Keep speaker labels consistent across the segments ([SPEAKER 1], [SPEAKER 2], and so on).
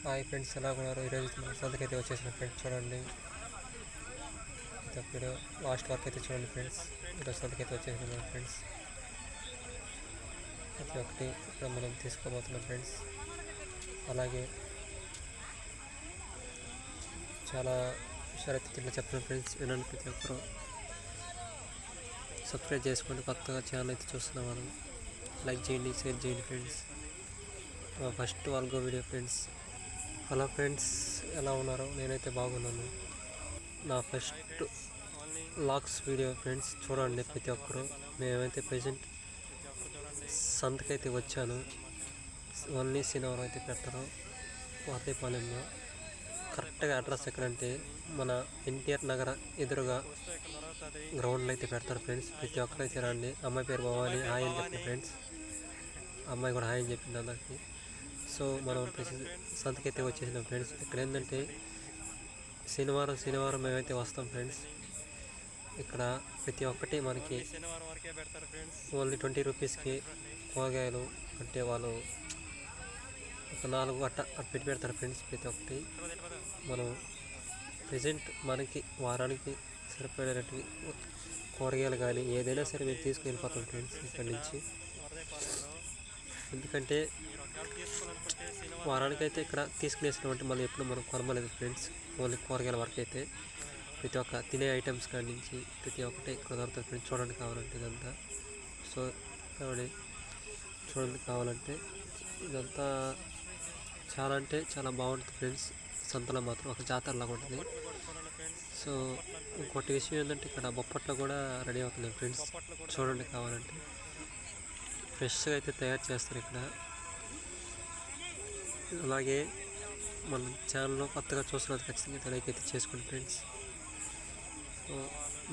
[SPEAKER 1] Hi friends, ఎలా ఉన్నారు? ఈరోజు మన సంతకైతే వచ్చేసిన ఫ్రెండ్స్ చూడండి. వీడియో లాస్ట్ వరకు అయితే చూడండి ఫ్రెండ్స్. ఈరోజు సంతకైతే వచ్చేసిన మన ఫ్రెండ్స్ ప్రతి ఒక్కటి ఇక్కడ మనం తీసుకోబోతున్నాం ఫ్రెండ్స్. అలాగే చాలా విషయాలు ఇట్లా చెప్తున్నాం ఫ్రెండ్స్, వినండి. ప్రతి ఒక్కరు సబ్స్క్రైబ్ చేసుకోండి. కొత్తగా ఛానల్ అయితే చూస్తున్నాం, మనం లైక్ చేయండి, షేర్ చేయండి ఫ్రెండ్స్. ఫస్ట్ వాల్గో వీడియో ఫ్రెండ్స్. హలో ఫ్రెండ్స్, ఎలా ఉన్నారు? నేనైతే బాగున్నాను. నా ఫస్ట్ లాగ్స్ వీడియో ఫ్రెండ్స్ చూడండి ప్రతి ఒక్కరు. మేమైతే ప్రజెంట్ సంతకైతే వచ్చాను. ఓన్లీ శనివారం అయితే పెట్టరు వాతేపాలెంలో. కరెక్ట్గా అడ్రస్ ఎక్కడంటే మన ఎన్టీఆర్ నగర ఎదురుగా గ్రౌండ్లో అయితే పెడతారు ఫ్రెండ్స్. ప్రతి ఒక్కరైతే రండి. అమ్మాయి పేరు భవాని, హాయ్ అని చెప్పండి ఫ్రెండ్స్. అమ్మాయి కూడా హాయ్ అని చెప్పింది అందరికి. సో మనం సంతకైతే వచ్చేసినాం ఫ్రెండ్స్. ఇక్కడ ఏంటంటే శనివారం మేమైతే వస్తాం ఫ్రెండ్స్. ఇక్కడ ప్రతి ఒక్కటి మనకి ఓన్లీ 20 రూపీస్కి కూరగాయలు అంటే వాళ్ళు ఒక 4 అట్ట పెట్టి పెడతారు ఫ్రెండ్స్. ప్రతి ఒక్కటి మనం ప్రజెంట్ మనకి వారానికి సరిపడేటట్టు కూరగాయలు కానీ ఏదైనా సరే మేము తీసుకెళ్ళిపోతాం ఫ్రెండ్స్ ఇక్కడి నుంచి. ఎందుకంటే వారానికైతే ఇక్కడ తీసుకునేసినామంటే మళ్ళీ ఎప్పుడు మనం కొనమలేదు ఫ్రెండ్స్. ఓన్లీ కూరగాయల వరకు అయితే ప్రతి ఒక్క తినే ఐటమ్స్ కాడి నుంచి ప్రతి ఒక్కటి ఇక్కడ దొరుకుతుంది ఫ్రెండ్స్. చూడండి కావాలంటే ఇదంతా. సో చూడండి కావాలంటే ఇదంతా చాలా అంటే చాలా బాగుంటుంది ఫ్రెండ్స్. సంతలో మాత్రం ఒక జాతరలాగా ఉంటుంది. సో ఇంకోటి విషయం ఏంటంటే ఇక్కడ బొప్పట్లో కూడా రెడీ అవుతుంది ఫ్రెండ్స్. చూడండి కావాలంటే ఫ్రెష్గా అయితే తయారు చేస్తారు ఇక్కడ. అలాగే మన ఛానల్లో కొత్తగా చూస్తున్నది ఖచ్చితంగా లైక్ అయితే చేసుకోండి ఫ్రెండ్స్. సో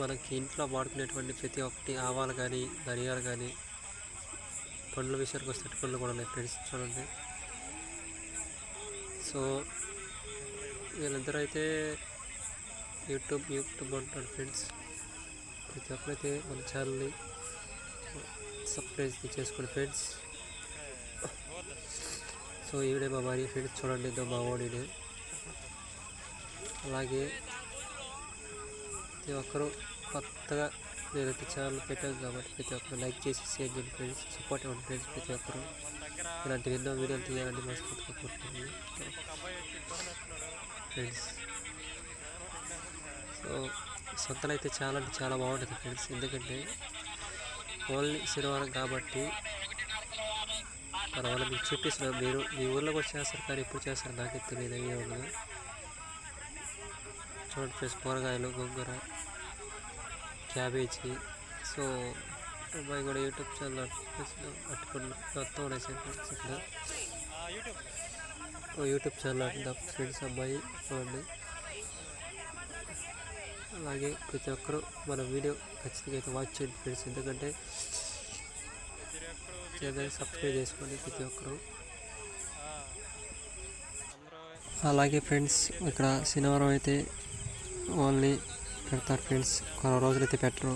[SPEAKER 1] మనకి ఇంట్లో వాడుకునేటువంటి ప్రతి ఒక్కటి ఆవాలు కానీ ధనియాలు కానీ పండ్ల విషయానికి వస్తే పండ్లు కూడా ఉన్నాయి ఫ్రెండ్స్. చూడండి. సో వీళ్ళిద్దరూ అయితే యూట్యూబ్ అంటారు ఫ్రెండ్స్. ప్రతి ఒక్కరైతే మన ఛానల్ని సబ్స్క్రైబ్ చేసుకోండి ఫ్రెండ్స్. సో ఈవిడే మా భార్య ఫ్రెండ్స్. చూడండి, ఇదో మా ఓడినే. అలాగే ప్రతి ఒక్కరు కొత్తగా నేనైతే ఛానల్ పెట్టాను కాబట్టి ప్రతి ఒక్కరు లైక్ చేసి షేర్ చేయండి ఫ్రెండ్స్. సపోర్ట్ ఇవ్వండి ఫ్రెండ్స్. ప్రతి ఒక్కరు ఇలాంటి ఎన్నో వీడియోలు తీయాలని మనస్ఫూర్తిగా కోరుకుంటున్నాను ఫ్రెండ్స్. సో సంతలు అయితే చాలా అంటే చాలా బాగుంటుంది ఫ్రెండ్స్. ఎందుకంటే ఓన్లీ శనివారం కాబట్టి మన వాళ్ళు మీకు చూపిస్తున్నాం. మీరు మీ ఊళ్ళో కూడా చేస్తారు, కానీ ఎప్పుడు చేస్తారు నాకే తెలియదు. అయ్యే ఉండదు. చూడండి ఫ్రెండ్స్, కూరగాయలు, గోంగూర, క్యాబేజీ. సో అమ్మాయి కూడా యూట్యూబ్ ఛానల్ అట్టుకుని మొత్తం వేసాను ఫ్రెండ్స్. ఇక్కడ యూట్యూబ్ ఛానల్ అంటున్నా ఫ్రెండ్స్ అమ్మాయి. చూడండి. అలాగే ప్రతి ఒక్కరు మన వీడియో ఖచ్చితంగా అయితే వాచ్ చేయండి ఫ్రెండ్స్. ఎందుకంటే సబ్స్క్రైబ్ చేసుకోండి ప్రతి ఒక్కరు. అలాగే ఫ్రెండ్స్ ఇక్కడ శనివారం అయితే ఓన్లీ పెడతారు ఫ్రెండ్స్. కొన్ని రోజులు అయితే పెట్టరు.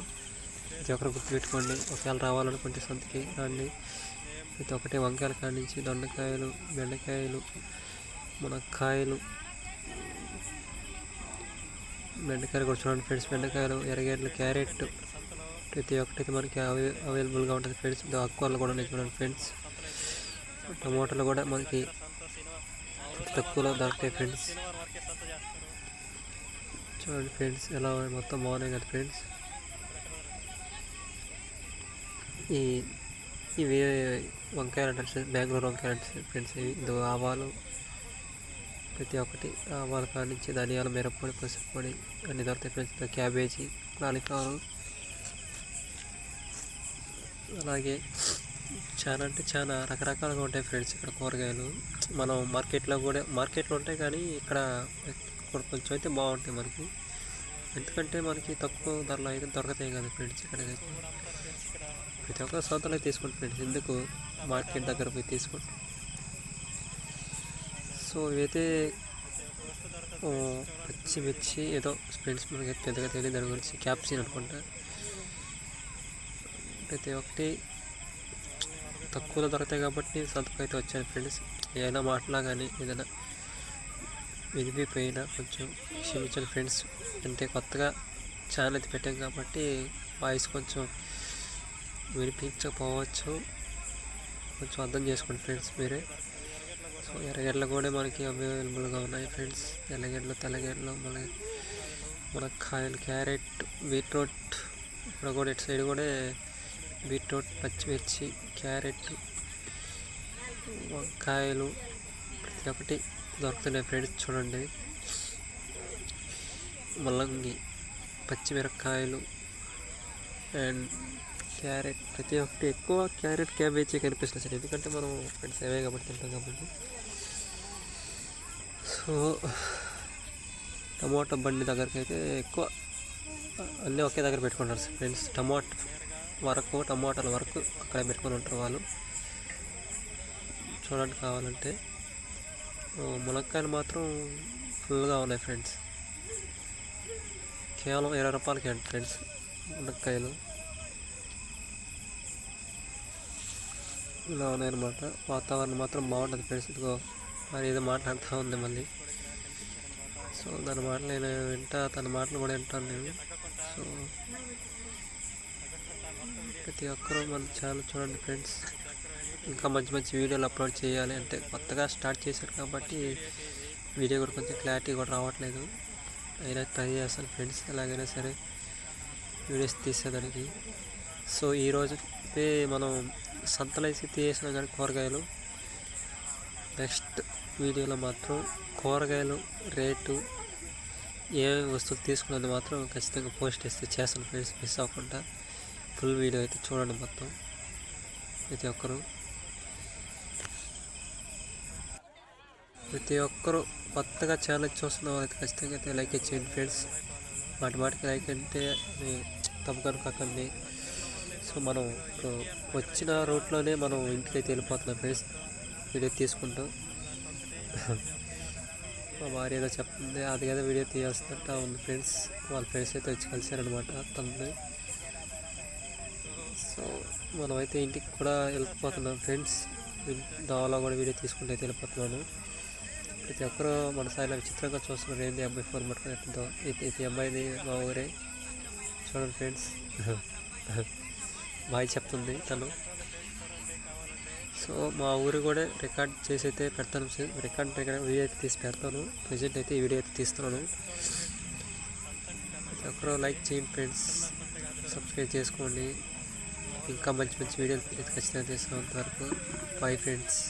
[SPEAKER 1] ప్రతి ఒక్కరు గుర్తుపెట్టుకోండి. ఒకవేళ రావాలనుకుంటే సంతకి రండి. ప్రతి ఒక్కటి వంకాయల కాడి నుంచి దొండకాయలు, బెండకాయలు, మునక్కాయలు, బెండకాయలు కూడా చూడండి ఫ్రెండ్స్. బెండకాయలు, ఎర్రగడ్డలు, క్యారెట్ ప్రతి ఒక్కటి మనకి అవైలబుల్గా ఉంటుంది ఫ్రెండ్స్. ఆకుకూరలు కూడా ఉన్నాయి చూడండి ఫ్రెండ్స్. టమోటాలు కూడా మనకి తక్కువలో దొరుకుతాయి ఫ్రెండ్స్. చూడండి ఫ్రెండ్స్ ఎలా మొత్తం బాగున్నాయి కదా ఫ్రెండ్స్. ఇవి వంకాయలు అంటే బెంగళూరు వంకాయలు అంటే ఫ్రెండ్స్. ఇవి ఆవాలు ప్రతి ఒక్కటి ఆవాల కాడి నుంచి ధనియాలు, మిరప్పొడి, పసుపు పొడి అన్నీ దొరుకుతాయి ఫ్రెండ్స్. Cabbage, cauliflower. అలాగే చాలా అంటే చాలా రకరకాలుగా ఉంటాయి ఫ్రెండ్స్ ఇక్కడ కూరగాయలు. మనం మార్కెట్లో ఉంటాయి, కానీ ఇక్కడ కొంచెం అయితే బాగుంటాయి మనకి. ఎందుకంటే మనకి తక్కువ ధరలో అయితే దొరుకుతాయి కదా ఫ్రెండ్స్. ఇక్కడైతే ప్రతి ఒక్క సొంతలో తీసుకుంటాం ఫ్రెండ్స్. ఎందుకు మార్కెట్ దగ్గర పోయి తీసుకుంటాం. సో ఇవైతే పచ్చిమిర్చి ఏదో ఫ్రెండ్స్ మనకి పెద్దగా తెలియదు దాని గురించి. క్యాప్సిన్ అనుకుంటా. ప్రతి ఒక్కటి తక్కువలో దొరుకుతాయి కాబట్టి సంతకు అయితే వచ్చాను ఫ్రెండ్స్. ఏదైనా మాటలా కానీ ఏదైనా వినిపిపోయినా కొంచెం క్షమించండి ఫ్రెండ్స్. అంటే కొత్తగా ఛానల్ అయితే పెట్టాం కాబట్టి వాయిస్ కొంచెం వినిపించకపోవచ్చు, కొంచెం అర్థం చేసుకోండి ఫ్రెండ్స్ మీరే. సో ఎర్రగడ్డలు కూడా మనకి అవైలబుల్గా ఉన్నాయి ఫ్రెండ్స్. ఎర్రగడ్డలు, తెల్లగడ్డలు, మునక్కాయలు, క్యారెట్, బీట్రూట్. ఇక్కడ కూడా ఇటు సైడ్ కూడా బీట్రూట్, పచ్చిమిర్చి, క్యారెట్, వంకాయలు ప్రతి ఒక్కటి దొరుకుతున్నాయి ఫ్రెండ్స్. చూడండి, ముల్లంగి, పచ్చిమిరపకాయలు అండ్ క్యారెట్ ప్రతి ఒక్కటి. ఎక్కువ క్యారెట్, క్యాబేజీ కనిపిస్తుంది సార్, ఎందుకంటే మనం ఫ్రెండ్స్ అవే కాబట్టి తింటాం కాబట్టి. సో టమాటా బండి దగ్గరికి అయితే ఎక్కువ అన్నీ ఒకే దగ్గర పెట్టుకుంటారు సార్ ఫ్రెండ్స్. టమాటాల వరకు అక్కడ పెట్టుకొని ఉంటారు వాళ్ళు. చూడండి కావాలంటే. మునక్కాయలు మాత్రం ఫుల్గా ఉన్నాయి ఫ్రెండ్స్. కేవలం 20 రూపాయలకి అండి ఫ్రెండ్స్ మునక్కాయలు. ఇలా ఉన్నాయన్నమాట. వాతావరణం మాత్రం బాగుంటుంది ఫ్రెండ్స్. ఇదిగో మరి ఏదో మాట్లాడుతూ ఉంది మళ్ళీ. సో దాని మాటలు నేను తన మాటలు కూడా వింటాను నేను. సో ప్రతి ఒక్కరూ మన ఛానల్ చూడండి ఫ్రెండ్స్. ఇంకా మంచి మంచి వీడియోలు అప్లోడ్ చేయాలి అంటే కొత్తగా స్టార్ట్ చేశారు కాబట్టి వీడియో కూడా కొంచెం క్లారిటీ కూడా రావట్లేదు. అయినా ట్రై చేస్తాను ఫ్రెండ్స్, ఎలాగైనా సరే వీడియోస్ తీసేదానికి. సో ఈరోజు మనం సంతలో వేసి తీసేసినా కానీ కూరగాయలు, నెక్స్ట్ వీడియోలో మాత్రం కూరగాయలు రేటు, ఏ వస్తువులు తీసుకున్నది మాత్రం ఖచ్చితంగా పోస్ట్ చేస్తాను ఫ్రెండ్స్. మిస్ అవ్వకుండా ఫుల్ వీడియో అయితే చూడండి మొత్తం ప్రతి ఒక్కరు. కొత్తగా ఛానల్ చూస్తున్న వాళ్ళైతే ఖచ్చితంగా అయితే లైక్ చేయండి ఫ్రెండ్స్. మాటికి లైక్ అంటే తప్పకుండా కాకండి. సో మనం ఇప్పుడు వచ్చిన రూట్లోనే మనం ఇంటికి అయితే వెళ్ళిపోతున్నాం ఫ్రెండ్స్ వీడియో తీసుకుంటూ. మా భార్య ఏదో చెప్తుంది, అది కదా వీడియో తీయేస్తుంట ఉంది ఫ్రెండ్స్. వాళ్ళ ఫ్రెండ్స్ అయితే వచ్చి కలిసారనమాట తనని. సో మనమైతే ఇంటికి కూడా వెళ్ళిపోతున్నాం ఫ్రెండ్స్. దావలో కూడా వీడియో తీసుకుంటూ అయితే వెళ్ళిపోతున్నాను. ప్రతి ఒక్కరూ మన స్థాయిలో విచిత్రంగా చూస్తున్నారు, ఏంది అబ్బాయి ఫోన్ పట్టుకునేస్తుందో. ఇది అమ్మాయిది మా ఊరే. చూడండి ఫ్రెండ్స్, బాయ్ చెప్తుంది తను. సో మా ఊరు కూడా రికార్డ్ చేసి అయితే పెడతాను, వీడియో అయితే తీసి పెడతాను. ప్రజెంట్ అయితే ఈ వీడియో అయితే తీస్తున్నాను. ప్రతి ఒక్కరూ లైక్ చేయండి ఫ్రెండ్స్, సబ్స్క్రైబ్ చేసుకోండి. ఇంకా మంచి మంచి వీడియోలు ఖచ్చితంగా తీస్తాను. అంతవరకు బాయ్ ఫ్రెండ్స్.